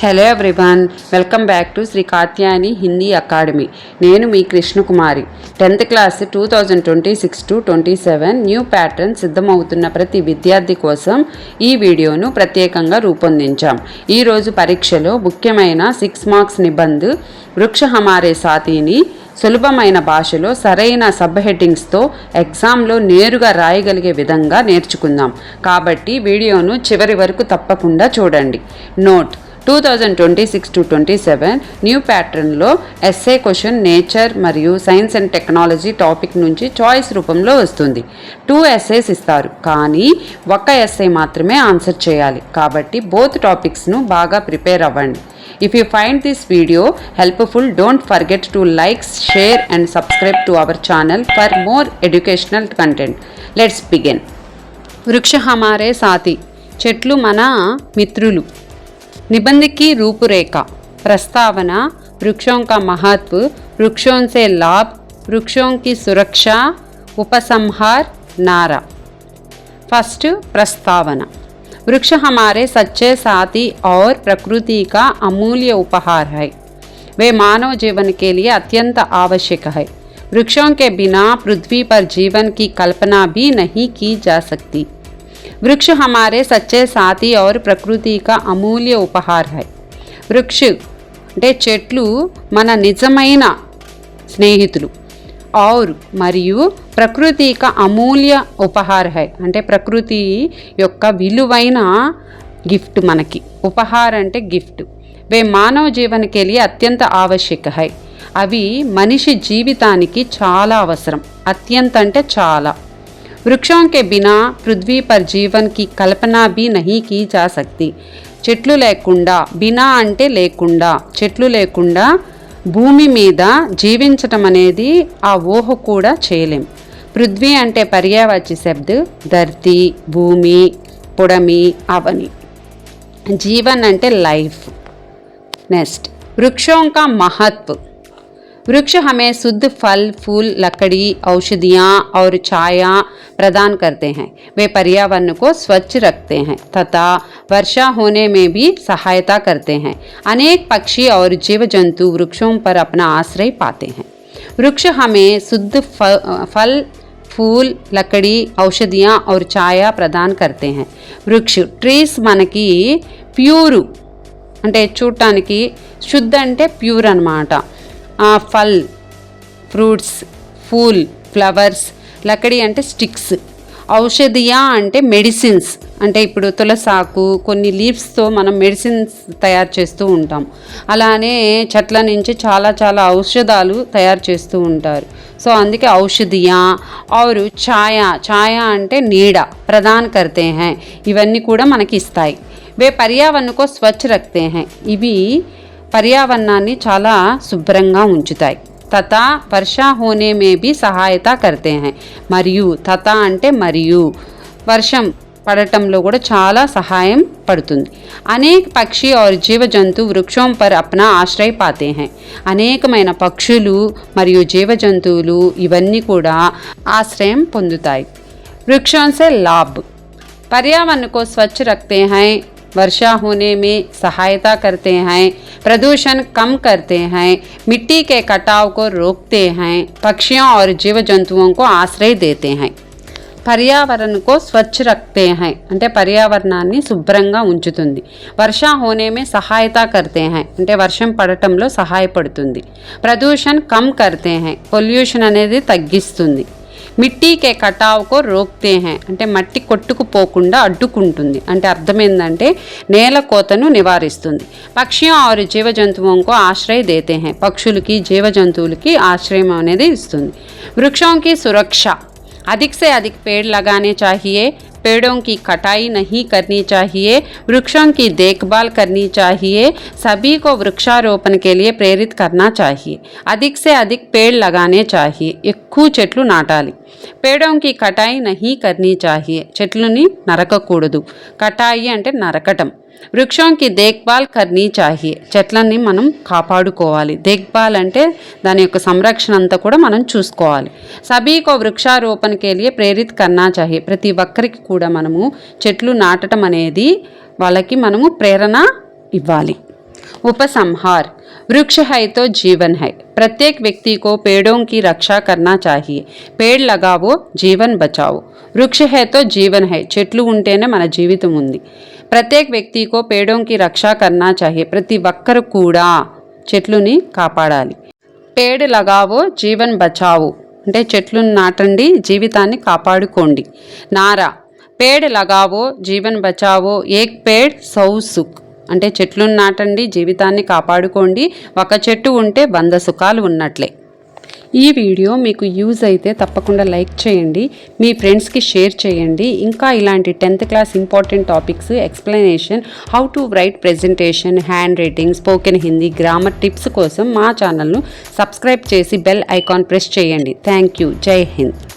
Hello everyone, welcome back to Shri Katyayani Hindi Academy. నేను మీ Krishnakumari. 10th class 2026-27 new pattern సిద్ధమవుతున్న ప్రతి విద్యార్థి కోసం ఈ వీడియోను ప్రత్యేకంగా రూపొందించాం. ఈరోజు పరీక్షలో ముఖ్యమైన 6 మార్క్స్ నిబంధ్ వృక్ష హమారే సాథీని సులభమైన భాషలో సరైన సబ్ హెడ్డింగ్స్తో ఎగ్జామ్లో నేరుగా రాయగలిగే విధంగా నేర్చుకుందాం. కాబట్టి వీడియోను చివరి వరకు తప్పకుండా చూడండి. నోట్: 2026-27 న్యూ ప్యాటర్న్లో ఎస్ఏ క్వశ్చన్ నేచర్ మరియు సైన్స్ అండ్ టెక్నాలజీ టాపిక్ నుంచి చాయిస్ రూపంలో వస్తుంది. 2 essays ఇస్తారు, కానీ ఒక essay మాత్రమే ఆన్సర్ చేయాలి. కాబట్టి బోత్ టాపిక్స్ను బాగా ప్రిపేర్ అవ్వండి. If you find this video helpful, don't forget to like, share and subscribe to our channel for more educational content. Let's begin. वृक्ष हमारे साथी, చెట్లు మన మిత్రులు. निबंध की रूपरेखा. प्रस्तावना: वृक्षों का महत्व, वृक्षों से लाभ, वृक्षों की सुरक्षा, उपसंहार, नारा. फर्स्ट, प्रस्तावना. वृक्ष हमारे सच्चे साथी और प्रकृति का अमूल्य उपहार है. वे मानव जीवन के लिए अत्यंत आवश्यक है. वृक्षों के बिना पृथ्वी पर जीवन की कल्पना भी नहीं की जा सकती. वृक्ष हमारे सच्चे साथी और प्रकृति का अमूल्य उपहार है. वृक्ष అంటే చెట్లు మన నిజమైన స్నేహితులు. और మరియు ప్రకృతి का అమూల్య ఉపహార్ है అంటే ప్రకృతి యొక్క విలువైన గిఫ్ట్ మనకి. ఉపహార్ అంటే గిఫ్ట్. వే మానవ జీవన के लिए అత్యంత ఆవశ్యక है. అవి మనిషి జీవితానికి చాలా అవసరం. అత్యంత అంటే చాలా. वृक्षों के बिना पृथ्वी पर जीवन की कल्पना भी नहीं की जा सकती. చెట్లు లేకుండా, బినా అంటే లేకుండా, చెట్లు లేకుండా భూమి మీద జీవించటం అనేది ఆ ఊహ కూడా చేయలేం. పృథ్వీ అంటే పర్యాయవాచి శబ్ద్ ధర్తీ, భూమి, పుడమి, అవని. జీవన్ అంటే లైఫ్. నెక్స్ట్, वृक्षों का महत्व. वृक्ष हमें शुद्ध फल, फूल, लकड़ी, औषधियाँ और छाया प्रदान करते हैं. वे पर्यावरण को स्वच्छ रखते हैं तथा वर्षा होने में भी सहायता करते हैं. अनेक पक्षी और जीव जंतु वृक्षों पर अपना आश्रय पाते हैं. वृक्ष हमें शुद्ध फल, फूल, लकड़ी, औषधियाँ और छाया प्रदान करते हैं. वृक्ष ट्रीస్ మనకి ప్యూర్ అంటే చూడటానికి, శుద్ధ అంటే ప్యూర్ అన్నమాట. ఫల్ ఫ్రూట్స్, ఫూల్ ఫ్లవర్స్, లకడి అంటే స్టిక్స్, ఔషధియా అంటే మెడిసిన్స్. అంటే ఇప్పుడు తులసాకు కొన్ని లీవ్స్తో మనం మెడిసిన్స్ తయారు చేస్తూ ఉంటాం. అలానే చెట్ల నుంచి చాలా చాలా ఔషధాలు తయారు చేస్తూ ఉంటారు. సో అందుకే ఔషధియా. और ఛాయ అంటే నీడ. ప్రదాన్ కర్తే హై, ఇవన్నీ కూడా మనకి ఇస్తాయి. వే పర్యావరణ కో స్వచ్ఛ రఖతే హై, ఇవి పర్యావరణాన్ని చాలా శుభ్రంగా ఉంచుతాయి. తథా వర్షా హోనే మే భీ సహాయత కర్తే హై, మరియు తథా అంటే మరియు, వర్షం పడటంలో కూడా చాలా సహాయం పడుతుంది. అనేక పక్షి और జీవ జంతు వృక్షోం పర్ అప్నా ఆశ్రయ పాతే హై. అనేకమైన పక్షులు మరియు జీవ జంతువులు ఇవన్నీ కూడా ఆశ్రయం పొందుతాయి. వృక్షోం సే లాభ్. पर्यावरण को स्वच्छ रखते हैं, वर्षा होने में सहायता करते हैं, प्रदूषण कम करते हैं, मिट्टी के कटाव को रोकते हैं, पक्षियों और जीव जंतुओं को आश्रय देते हैं. पर्यावरण को स्वच्छ रखते हैं అంటే పర్యావరణాన్ని శుభ్రంగా ఉంచుతుంది. వర్షా హోనే మే సహాయత కర్తే హై అంటే వర్షం పడటంలో సహాయపడుతుంది. ప్రదూషణ కమ్ కర్తే హై, పొల్యూషన్ అనేది తగ్గిస్తుంది. మిట్టీ కే కటావ్ కో రోక్తే హై అంటే మట్టి కొట్టుకుపోకుండా అడ్డుకుంటుంది. అంటే అర్థం ఏంటంటే నేల కోతను నివారిస్తుంది. పక్షియోं और జీవ జంతువుం కో ఆశ్రయ దేతే హై, పక్షులకి జీవ జంతువులకి ఆశ్రయం అనేది ఇస్తుంది. వృక్షోं की सुरक्षा. अधिक से अधिक पेड़ लगाने चाहिए, पेड़ों की कटाई नहीं करनी चाहिए, वृक्षों की देखभाल करनी चाहिए, सभी को वृक्षारोपण के लिए प्रेरित करना चाहिए. अधिक से अधिक पेड़ लगाने चाहिए, ఎక్కువ చెట్లు నాటాలి. पेड़ों की कटाई नहीं करनी चाहिए, చెట్లని నరకకూడదు. కటాయి అంటే నరకటం. వృక్షోं की देखभाल करनी चाहिए, చెట్లని మనం కాపాడుకోవాలి. देखभाल అంటే దాని యొక్క సంరక్షణ అంతా కూడా మనం చూసుకోవాలి. सभी को वृक्षारोपण के लिए प्रेरित करना चाहिए, ప్రతి ఒక్కరికి కూడా మనము చెట్లు నాటడం అనేది వాళ్ళకి మనము ప్రేరణ ఇవ్వాలి. उपसंहार। वृक्ष है तो जीवन है। प्रत्येक व्यक्ति को पेड़ों की रक्षा करना चाहिए। पेड़ लगाओ, जीवन बचाओ। वृक्ष है तो जीवन है, చెట్లు ఉంటేనే మన జీవితం ఉంది. ప్రత్యేక వ్యక్తికో పేడోంకి రక్ష కర్నా చాహియే, ప్రతి ఒక్కరు కూడా చెట్లుని కాపాడాలి. పేడ్ లగావో జీవన్ బచావో అంటే చెట్లను నాటండి, జీవితాన్ని కాపాడుకోండి. నారా పేడ్ లగావో జీవన్ బచావో ఏక్ పేడ్ సౌ సుఖ్ అంటే చెట్లను నాటండి, జీవితాన్ని కాపాడుకోండి. ఒక చెట్టు ఉంటే 100 సుఖాలు ఉన్నట్లే. ఈ వీడియో మీకు యూజ్ అయితే తప్పకుండా లైక్ చేయండి, మీ ఫ్రెండ్స్కి షేర్ చేయండి. ఇంకా ఇలాంటి 10th class important topics, explanation, how to right presentation, hand writing, spoken Hindi, grammar tips కోసం మా ఛానల్ను సబ్స్క్రైబ్ చేసి బెల్ ఐకాన్ ప్రెస్ చేయండి. Thank you. జై హింద్.